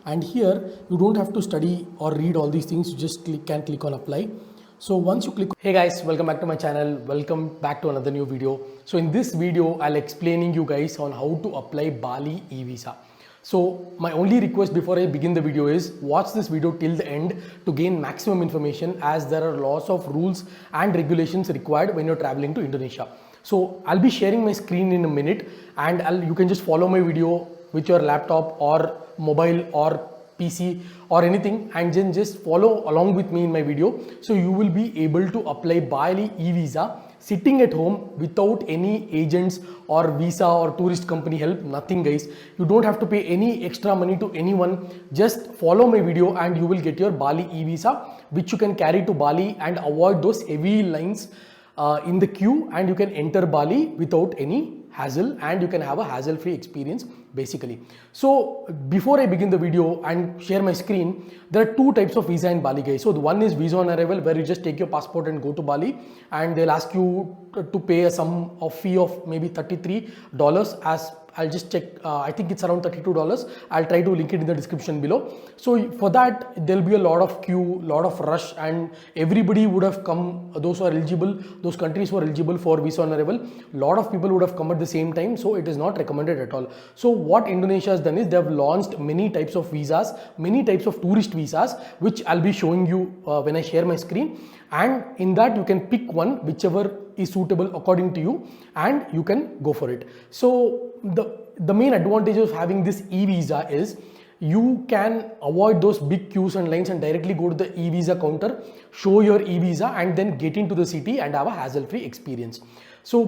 and here you don't have to study or read all these things. You just can click on apply. So once you click, hey guys, welcome back to my channel, welcome back to another new video. So in this video I'll explaining you guys on how to apply Bali e-visa. So my only request before I begin the video is watch this video till the end to gain maximum information, as there are lots of rules and regulations required when you're traveling to Indonesia. So I'll be sharing my screen in a minute, and you can just follow my video with your laptop or mobile or PC or anything, and then just follow along with me in my video. So you will be able to apply Bali e-visa sitting at home without any agents or visa or tourist company help. Nothing guys, you don't have to pay any extra money to anyone. Just follow my video and you will get your Bali e-visa, which you can carry to Bali and avoid those heavy lines in the queue, and you can enter Bali without any hassle, and you can have a hassle-free experience basically. So before I begin the video and share my screen, there are two types of visa in Bali guys. So the one is visa on arrival, where you just take your passport and go to Bali, and they'll ask you to pay a sum of fee of maybe $33, as I'll just check, I think it's around $32. I'll try to link it in the description below. So for that there'll be a lot of queue, lot of rush, and everybody would have come, those who are eligible, those countries who are eligible for visa on arrival, lot of people would have come at the same time, so it is not recommended at all. So what Indonesia has done is they have launched many types of visas, many types of tourist visas, which I'll be showing you when I share my screen, and in that you can pick one whichever is suitable according to you, and you can go for it. So the main advantage of having this e-visa is you can avoid those big queues and lines and directly go to the e-visa counter, show your e-visa, and then get into the city and have a hassle-free experience. So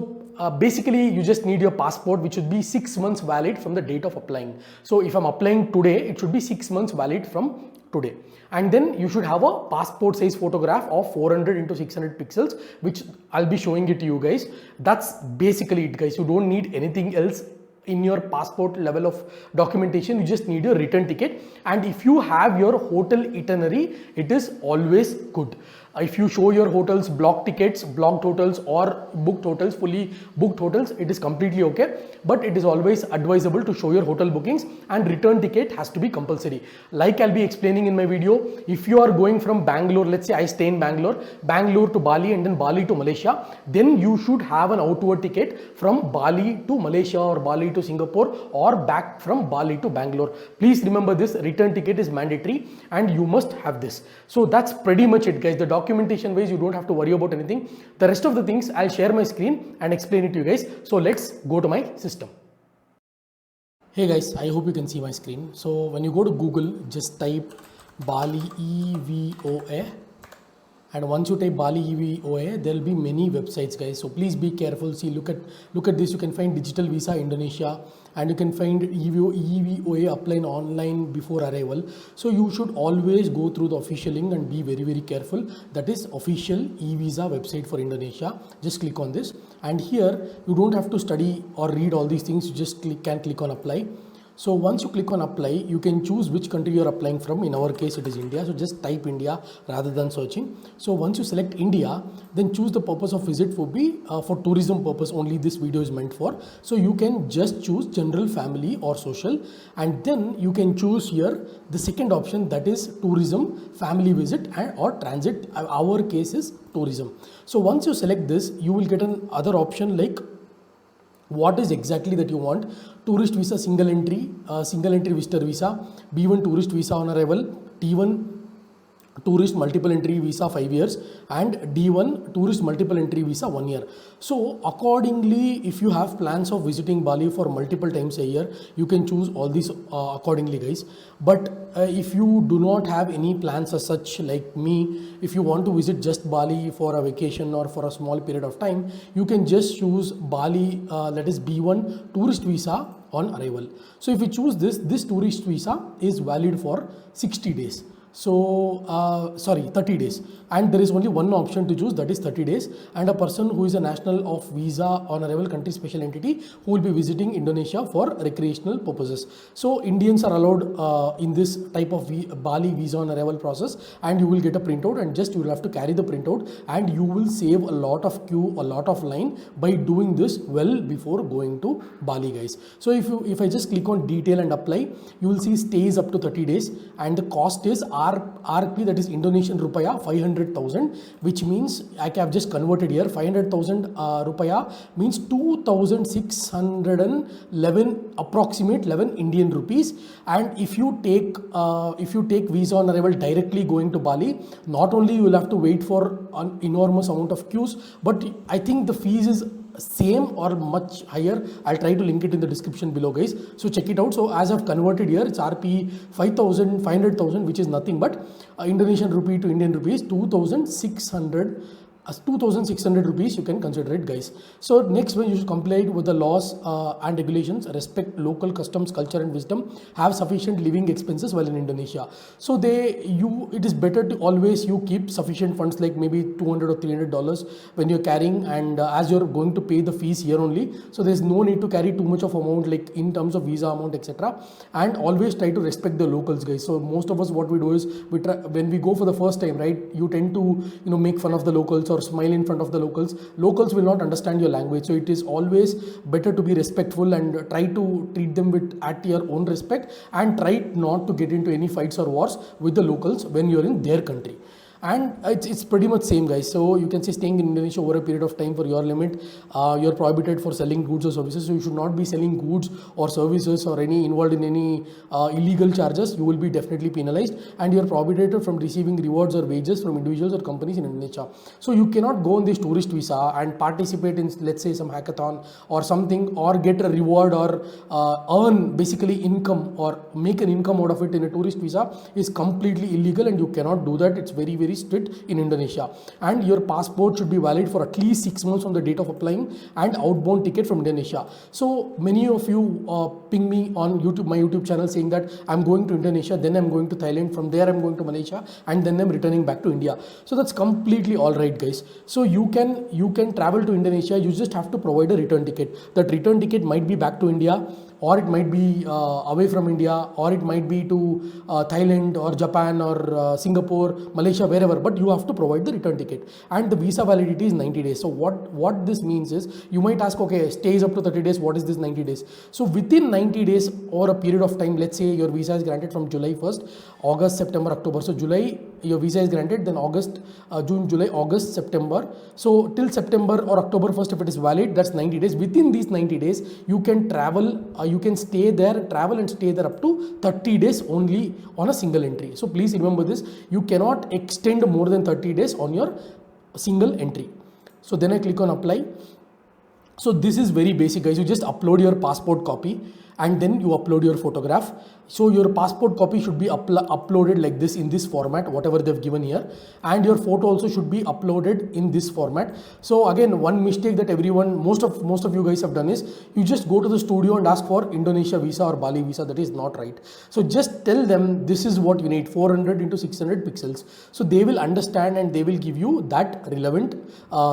basically you just need your passport, which should be 6 months valid from the date of applying. So if I'm applying today, it should be 6 months valid from today. And then you should have a passport size photograph of 400 into 600 pixels, which I'll be showing it to you guys. That's basically it guys. You don't need anything else in your passport level of documentation. You just need your return ticket, and if you have your hotel itinerary, it is always good. If you show your hotels block tickets, blocked hotels, or booked hotels, fully booked hotels, it is completely okay, but it is always advisable to show your hotel bookings, and return ticket has to be compulsory. Like I'll be explaining in my video, if you are going from Bangalore, let's say I stay in Bangalore to Bali and then Bali to Malaysia, then you should have an outward ticket from Bali to Malaysia or Bali to Singapore or back from Bali to Bangalore. Please remember this, return ticket is mandatory and you must have this. So that's pretty much it guys. The documentation wise, you don't have to worry about anything. The rest of the things I'll share my screen and explain it to you guys. So let's go to my system. Hey guys, I hope you can see my screen. So when you go to Google, just type Bali EVOA, and once you type Bali EVOA, there will be many websites guys. So please be careful. See, look at this. You can find digital visa Indonesia, and you can find EVOA applying online before arrival. So you should always go through the official link and be very careful. That is official e-visa website for Indonesia. Just click on this, and here you don't have to study or read all these things. You just can click on apply. So once you click on apply, you can choose which country you are applying from. In our case, it is India. So just type India rather than searching. So once you select India, then choose the purpose of visit for for tourism purpose only. This video is meant for. So you can just choose general, family or social, and then you can choose here the second option, that is tourism, family visit or transit. Our case is tourism. So once you select this, you will get another option like what is exactly that you want. Tourist visa single entry visitor visa, B1 tourist visa on arrival, T1 tourist multiple entry visa 5 years, and D1 tourist multiple entry visa 1 year. So accordingly, if you have plans of visiting Bali for multiple times a year, you can choose all these accordingly guys. But if you do not have any plans as such, like me, if you want to visit just Bali for a vacation or for a small period of time, you can just choose Bali, that is B1 tourist visa on arrival. So if you choose this tourist visa is valid for 60 days. So sorry, 30 days, and there is only one option to choose, that is 30 days. And a person who is a national of visa on arrival country special entity who will be visiting Indonesia for recreational purposes. So Indians are allowed in this type of Bali visa on arrival process, and you will get a printout, and just you will have to carry the printout, and you will save a lot of queue, a lot of line by doing this well before going to Bali, guys. So if I just click on detail and apply, you will see stays up to 30 days, and the cost is RP, that is Indonesian rupiah 500,000, which means I have just converted here. 500,000 rupiah means 2,611 approximate 11 Indian rupees. And if you take visa on arrival directly going to Bali, not only you will have to wait for an enormous amount of queues, but I think the fees is same or much higher. I'll try to link it in the description below, guys, so check it out. So as I've converted here, it's RP 500,000, which is nothing but Indonesian rupee to Indian rupees 2,600 rupees, you can consider it, guys. So next one, you should comply with the laws and regulations, respect local customs, culture and wisdom, have sufficient living expenses while in Indonesia. So it is better to always you keep sufficient funds, like maybe $200 or $300 when you're carrying, and as you're going to pay the fees here only, so there's no need to carry too much of amount, like in terms of visa amount, etc. And always try to respect the locals, guys. So most of us, what we do is when we go for the first time, right, you tend to make fun of the locals or smile in front of the locals. Locals will not understand your language, so it is always better to be respectful and try to treat them at your own respect, and try not to get into any fights or wars with the locals when you're in their country. And it's pretty much same, guys. So you can say staying in Indonesia over a period of time for your limit, you're prohibited for selling goods or services. So you should not be selling goods or services or involved in any illegal charges. You will be definitely penalized, and you're prohibited from receiving rewards or wages from individuals or companies in Indonesia. So you cannot go on this tourist visa and participate in, let's say, some hackathon or something, or get a reward or earn basically income or make an income out of it in a tourist visa is completely illegal, and you cannot do that. It's very, very strict in Indonesia. And your passport should be valid for at least 6 months from the date of applying, and outbound ticket from Indonesia. So many of you ping me on YouTube, my YouTube channel, saying that I'm going to Indonesia, then I'm going to Thailand, from there I'm going to Malaysia, and then I'm returning back to India. So that's completely all right, guys. So you can travel to Indonesia, you just have to provide a return ticket. That return ticket might be back to India, or it might be away from India, or it might be to Thailand or Japan or Singapore, Malaysia, wherever, but you have to provide the return ticket. And the visa validity is 90 days. So what this means is, you might ask, okay, stays up to 30 days, what is this 90 days? So within 90 days or a period of time, let's say your visa is granted from July 1st, August, September, October. So July, your visa is granted, then August, June, July, August, September. So till September or October 1st, if it is valid, that's 90 days. Within these 90 days, you can travel, you can stay there, travel and stay there up to 30 days only on a single entry. So please remember this, you cannot extend more than 30 days on your single entry. So then I click on apply. So this is very basic, guys. You just upload your passport copy, and then you upload your photograph. So your passport copy should be uploaded like this, in this format, whatever they've given here, and your photo also should be uploaded in this format. So again, one mistake that most of you guys have done is, you just go to the studio and ask for Indonesia visa or Bali visa. That is not right. So just tell them this is what you need, 400 into 600 pixels. So they will understand, and they will give you that relevant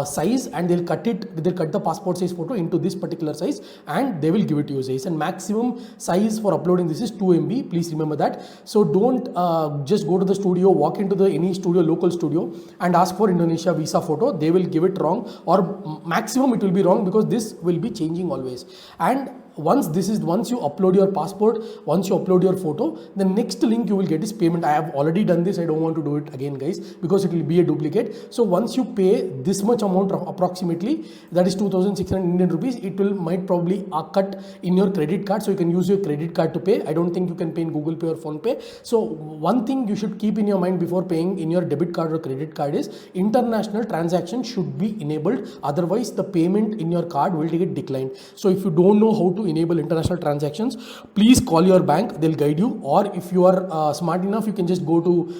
size, and they'll cut the passport size photo into this particular size, and they will give it to you, guys. And maximum size for uploading this is 2 MB. Please remember that. So don't just go to the studio, walk into any studio, local studio, and ask for Indonesia visa photo. They will give it wrong, or maximum it will be wrong, because this will be changing always. And once you upload your passport, once you upload your photo, the next link you will get is payment. I have already done this. I don't want to do it again, guys, because it will be a duplicate. So once you pay this much amount approximately, that is 2,600 Indian rupees, it might probably cut in your credit card. So you can use your credit card to pay. I don't think you can pay in Google Pay or Phone Pay. So one thing you should keep in your mind before paying in your debit card or credit card is, international transactions should be enabled. Otherwise, the payment in your card will get declined. So if you don't know how to enable international transactions, please call your bank, they'll guide you. Or if you are smart enough, you can just go to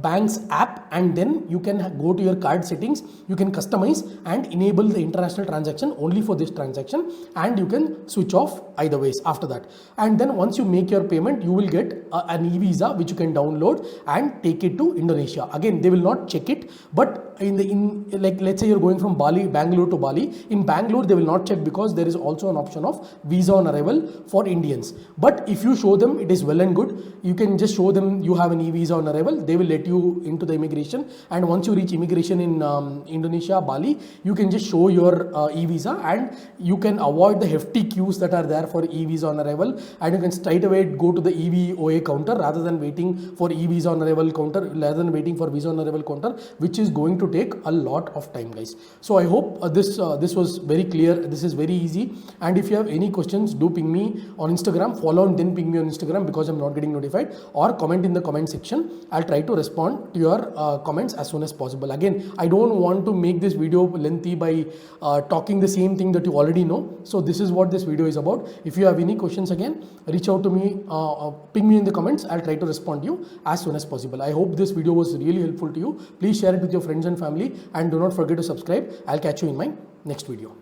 bank's app, and then you can go to your card settings, you can customize and enable the international transaction only for this transaction, and you can switch off either ways after that. And then once you make your payment, you will get an e-visa which you can download and take it to Indonesia. Again, they will not check it, but like let's say you're going from Bangalore to Bali. In Bangalore, they will not check because there is also an option of visa on arrival for Indians. But if you show them it is well and good, you can just show them you have an e-visa on arrival. They will let you into the immigration, and once you reach immigration in Indonesia, Bali, you can just show your e-visa, and you can avoid the hefty queues that are there for e-visa on arrival, and you can straight away go to the EVOA counter rather than waiting for e-visa on arrival counter, rather than waiting for visa on arrival counter, which is going to take a lot of time, guys. So I hope this was very clear. This is very easy, and if you have any questions, do ping me on Instagram, follow and then ping me on Instagram, because I'm not getting notified, or comment in the comment section. I'll try to respond to your comments as soon as possible. Again, I don't want to make this video lengthy by talking the same thing that you already know. So this is what this video is about. If you have any questions, again, reach out to me, ping me in the comments. I'll try to respond to you as soon as possible. I hope this video was really helpful to you. Please share it with your friends and family, and do not forget to subscribe. I'll catch you in my next video.